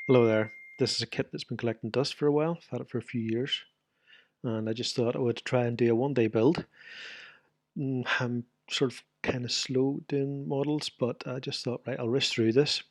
Hello there. This is a kit that's been collecting dust for a while. I've had it for a few years, and I just thought I would try and do a one-day build. I'm sort of kind of slow doing models, but I just thought, right, I'll rush through this,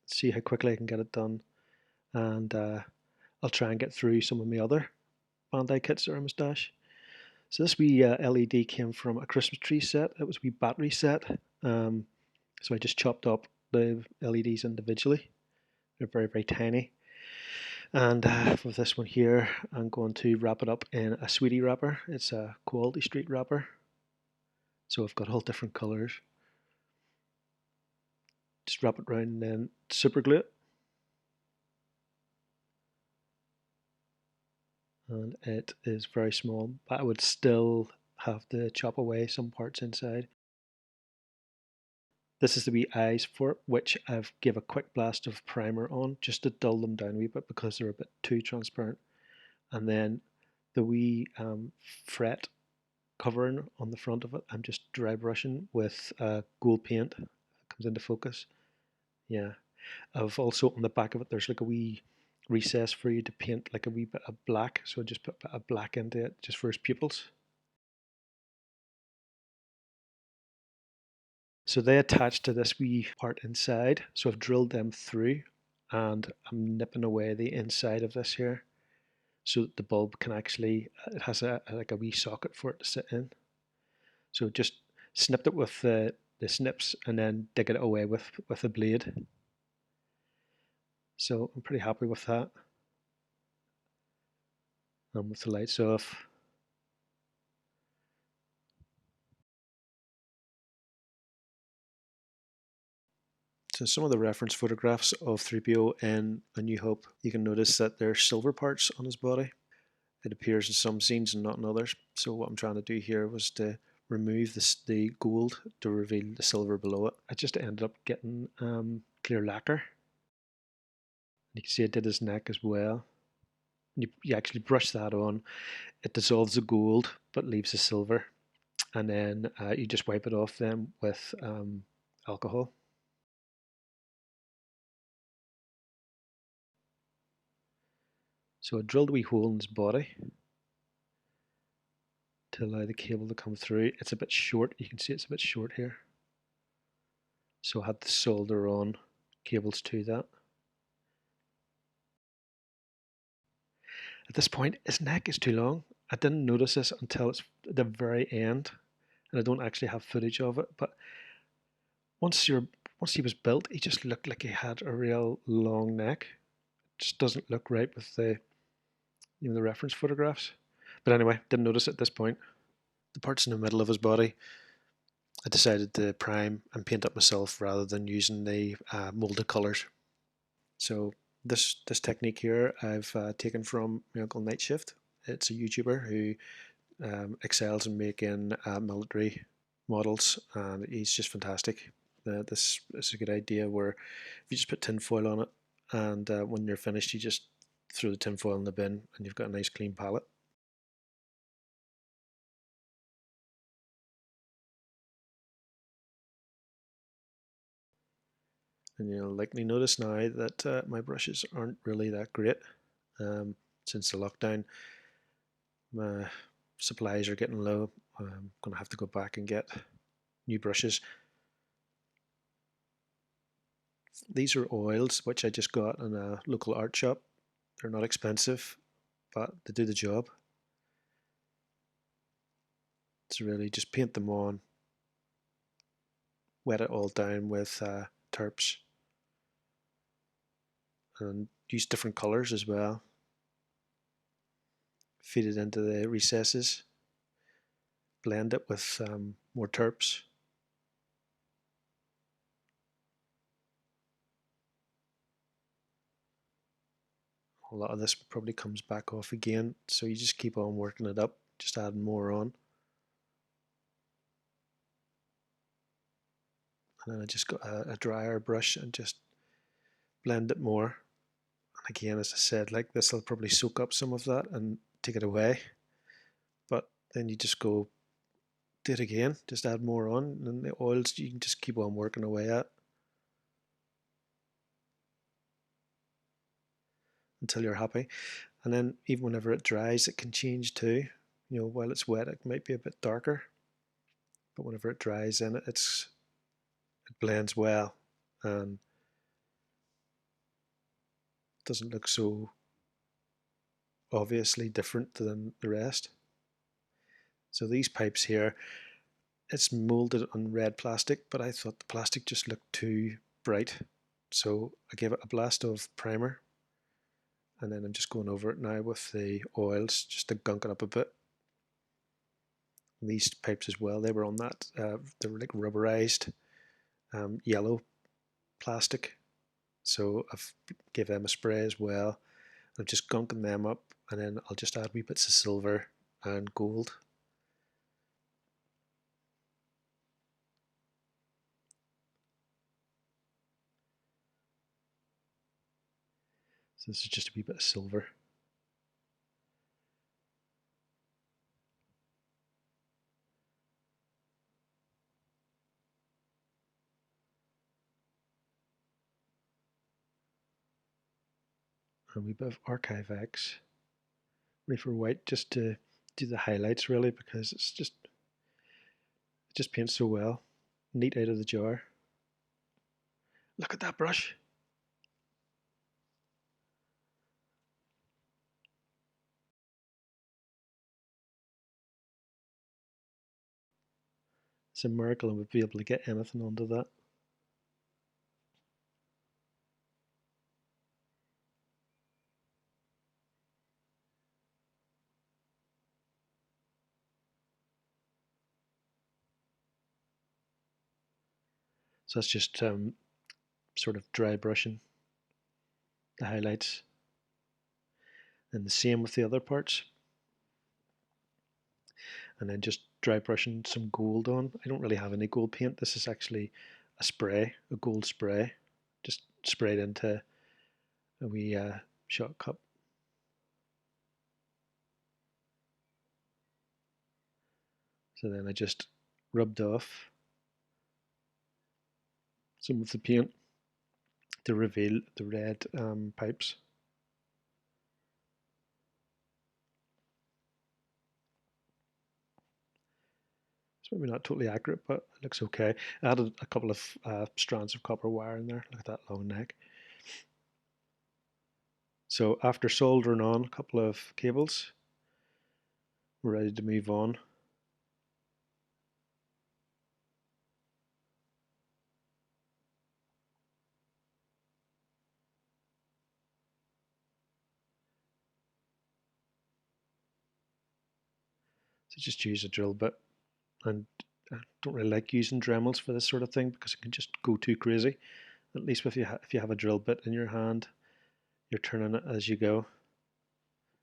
see how quickly I can get it done, and I'll try and get through some of my other Bandai kits that are in my stash. So this wee LED came from a Christmas tree set. It was a wee battery set. Um, so I just chopped up the LEDs individually. They're very, very tiny. And for this one here, I'm going to wrap it up in a sweetie wrapper. It's a Quality Street wrapper. So I've got all different colours. Just wrap it around and then super glue it. And it is very small, but I would still have to chop away some parts inside. This is the wee eyes for it, which I've give a quick blast of primer on just to dull them down a wee bit because they're a bit too transparent. And then the wee fret covering on the front of it, I'm just dry brushing with gold paint. It comes into focus. Yeah. I've also on the back of it, there's like a wee recess for you to paint like a wee bit of black. So I just put a bit of black into it just for his pupils. So they attach to this wee part inside. So I've drilled them through and I'm nipping away the inside of this here so that the bulb can actually, it has like a wee socket for it to sit in. So just snipped it with the snips and then dig it away with a blade. So I'm pretty happy with that. And with the lights off. So some of the reference photographs of 3PO in A New Hope, you can notice that there's silver parts on his body. It appears in some scenes and not in others. So what I'm trying to do here was to remove the gold to reveal the silver below it. I just ended up getting clear lacquer. You can see I did his neck as well. You actually brush that on. It dissolves the gold but leaves the silver. And then you just wipe it off then with alcohol. So I drilled a wee hole in his body to allow the cable to come through. It's a bit short, you can see it's a bit short here. So I had to solder on cables to that. At this point, his neck is too long. I didn't notice this until it's at the very end, and I don't actually have footage of it. But once you're once he was built, he just looked like he had a real long neck. It just doesn't look right with the reference photographs. But anyway, didn't notice it at this point. The parts in the middle of his body, I decided to prime and paint up myself rather than using the molded colours. So this technique here I've taken from my uncle Night Shift. It's a YouTuber who excels in making military models, and he's just fantastic. This is a good idea where if you just put tin foil on it, and when you're finished, you just throw the tin foil in the bin, and you've got a nice clean palette. And you'll likely notice now that my brushes aren't really that great. Since the lockdown, my supplies are getting low. I'm going to have to go back and get new brushes. These are oils which I just got in a local art shop. They're not expensive, but they do the job. It's really just paint them on, wet it all down with terps, and use different colours as well. Feed it into the recesses, blend it with more terps. A lot of this probably comes back off again, so you just keep on working it up, just adding more on. And then I just got a drier brush and just blend it more. And again, as I said, like this will probably soak up some of that and take it away. But then you just go do it again, just add more on, and the oils you can just keep on working away at. until you're happy. And then even whenever it dries, it can change too. You know, while it's wet, it might be a bit darker, but whenever it dries, then it blends well and doesn't look so obviously different than the rest. So these pipes here, it's molded on red plastic, but I thought the plastic just looked too bright. So I gave it a blast of primer, and then I'm just going over it now with the oils just to gunk it up a bit. And these pipes as well, they were on that, they were like rubberized yellow plastic. So I've gave them a spray as well. I'm just gunking them up, and then I'll just add wee bits of silver and gold. So this is just a wee bit of silver. And a wee bit of Archive X. Reefer White just to do the highlights really, because it just paints so well. Neat out of the jar. Look at that brush. It's a miracle I would be able to get anything onto that. So that's just sort of dry brushing the highlights. And the same with the other parts. And then just dry brushing some gold on. I don't really have any gold paint. This is actually a spray, a gold spray. Just sprayed into a wee shot cup. So then I just rubbed off some of the paint to reveal the red pipes. It's maybe not totally accurate, but it looks okay. I added a couple of strands of copper wire in there. Look at that long neck. So after soldering on a couple of cables, we're ready to move on. So just use a drill bit, and I don't really like using Dremels for this sort of thing because it can just go too crazy. At least if you have a drill bit in your hand, you're turning it as you go.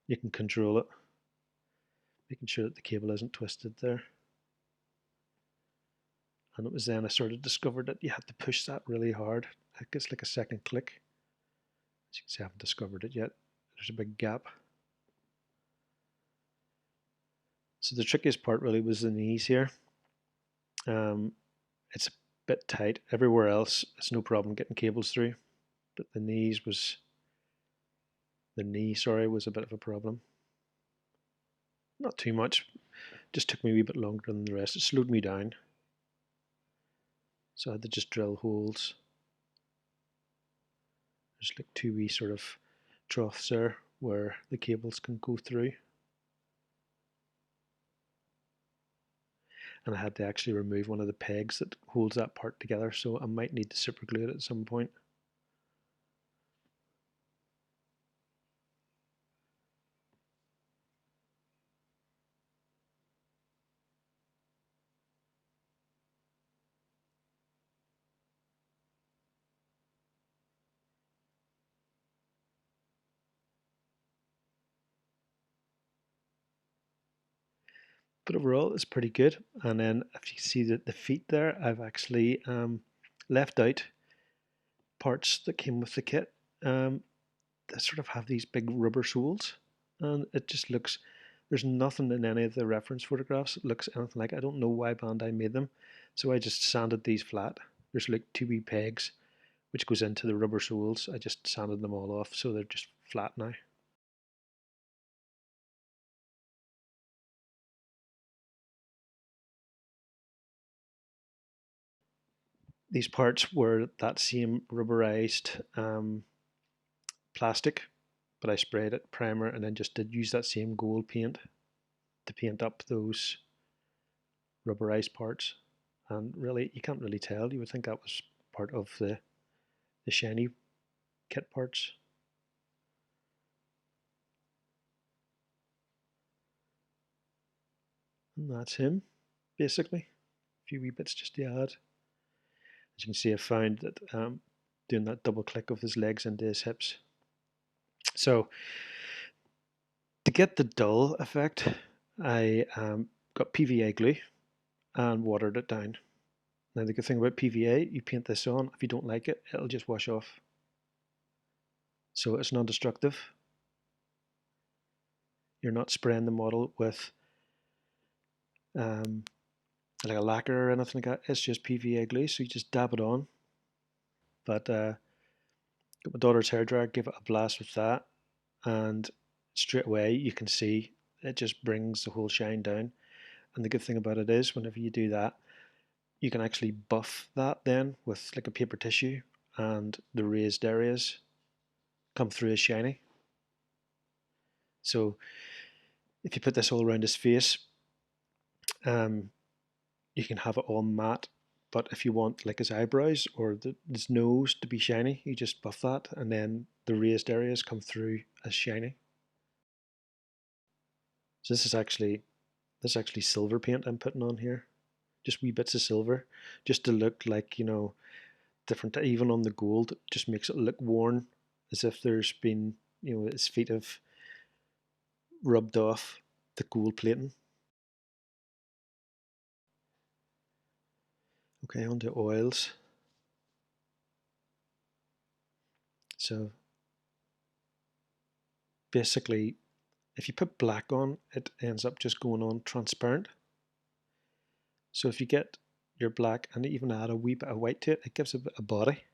You can control it, making sure that the cable isn't twisted there. And it was then I sort of discovered that you had to push that really hard. It gets like a second click. As you can see, I haven't discovered it yet. There's a big gap. So the trickiest part really was the knees here. It's a bit tight. Everywhere else, it's no problem getting cables through, but the knee, was a bit of a problem. Not too much. Just took me a wee bit longer than the rest. It slowed me down. So I had to just drill holes. There's like two wee sort of troughs there where the cables can go through. And I had to actually remove one of the pegs that holds that part together, so I might need to super glue it at some point. But overall, it's pretty good. And then if you see the feet there, I've actually left out parts that came with the kit. They sort of have these big rubber soles, and it just looks. There's nothing in any of the reference photographs that looks anything like. I don't know why Bandai made them, so I just sanded these flat. There's like two wee pegs which goes into the rubber soles. I just sanded them all off so they're just flat now. These parts were that same rubberized plastic, but I sprayed it primer and then just did use that same gold paint to paint up those rubberized parts. And really, you can't really tell. You would think that was part of the shiny kit parts. And that's him, basically. A few wee bits just to add. As you can see, I found that doing that double click of his legs into his hips. So to get the dull effect, I got PVA glue and watered it down. Now the good thing about PVA, you paint this on, if you don't like it, it'll just wash off. So it's non-destructive. You're not spraying the model with like a lacquer or anything like that. It's just PVA glue, so you just dab it on. But got my daughter's hairdryer, give it a blast with that, and straight away you can see it just brings the whole shine down. And the good thing about it is, whenever you do that, you can actually buff that then with like a paper tissue, and the raised areas come through as shiny. So if you put this all around his face, you can have it all matte. But if you want like his eyebrows or his nose to be shiny, you just buff that, and then the raised areas come through as shiny. So this is actually silver paint I'm putting on here, just wee bits of silver, just to look like, you know, different. Even on the gold, it just makes it look worn, as if there's been, you know, his feet have rubbed off the gold plating. Okay, on to oils. So basically, if you put black on, it ends up just going on transparent. So if you get your black and even add a wee bit of white to it, it gives it a bit of body.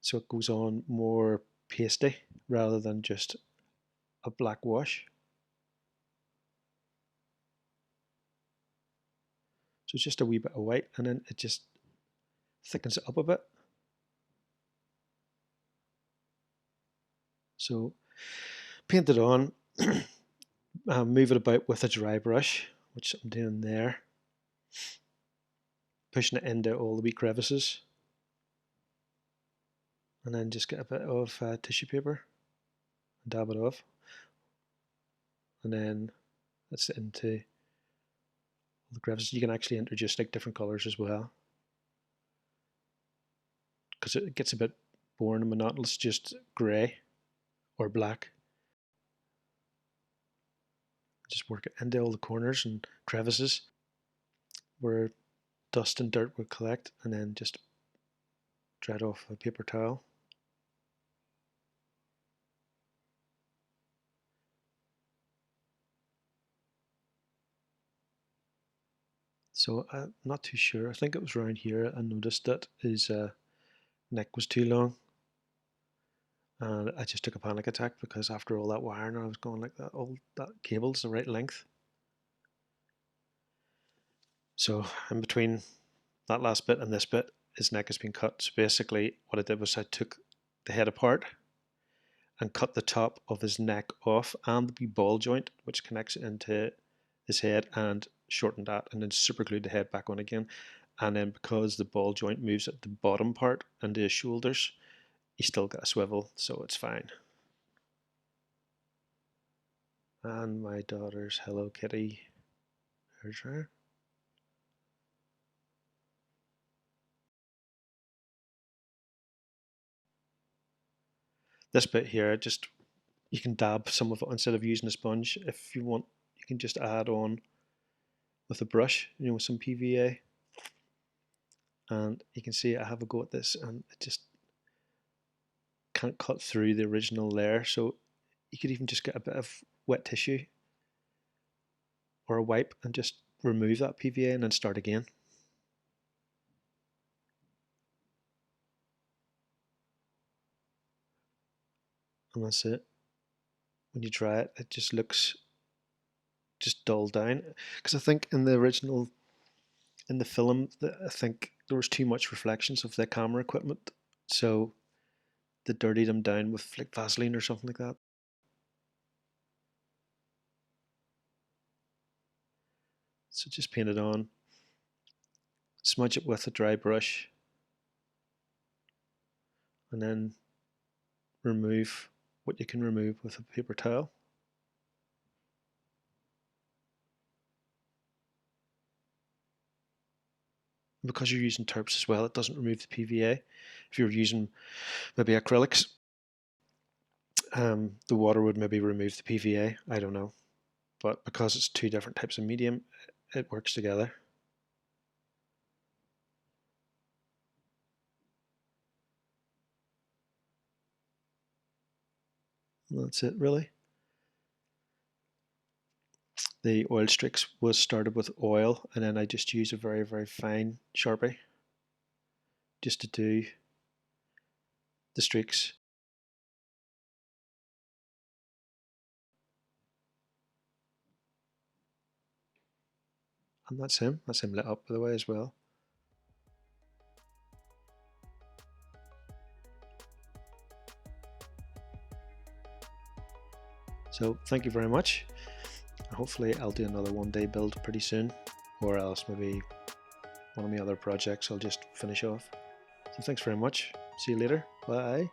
So it goes on more pasty rather than just a black wash. So it's just a wee bit of white, and then it just thickens it up a bit. So paint it on, move it about with a dry brush, which I'm doing there, pushing it into all the wee crevices, and then just get a bit of tissue paper and dab it off, and then that's into all the crevices. You can actually introduce like different colors as well, because it gets a bit boring and monotonous, just grey or black. Just work it into all the corners and crevices where dust and dirt would collect, and then just dry it off a paper towel. So I'm not too sure. I think it was around here I noticed that his neck was too long, and I just took a panic attack because after all that wiring, I was going like that. All that cable's the right length. So in between that last bit and this bit, his neck has been cut. So basically, what I did was I took the head apart and cut the top of his neck off and the ball joint, which connects into his head, and shortened that, and then super glued the head back on again. And then because the ball joint moves at the bottom part into his shoulders, he's still got a swivel, so it's fine. And my daughter's Hello Kitty hairdryer. This bit here, just you can dab some of it instead of using a sponge. If you want, you can just add on with a brush, you know, with some PVA. And you can see I have a go at this, and it just can't cut through the original layer. So you could even just get a bit of wet tissue or a wipe and just remove that PVA and then start again. and that's it. When you dry it, it just looks just dulled down. Because I think in the original, in the film, I think there was too much reflections of the camera equipment, so they dirtied them down with like Vaseline or something like that. So just paint it on, smudge it with a dry brush, and then remove what you can remove with a paper towel. Because you're using terps as well, it doesn't remove the PVA. If you're using maybe acrylics, the water would maybe remove the PVA. I don't know. But because it's two different types of medium, it works together. And that's it, really. The oil streaks was started with oil, and then I just use a very, very fine Sharpie just to do the streaks. And that's him. That's him lit up, by the way, as well. So thank you very much. Hopefully I'll do another one-day build pretty soon, or else maybe one of my other projects I'll just finish off. So thanks very much. See you later. Bye.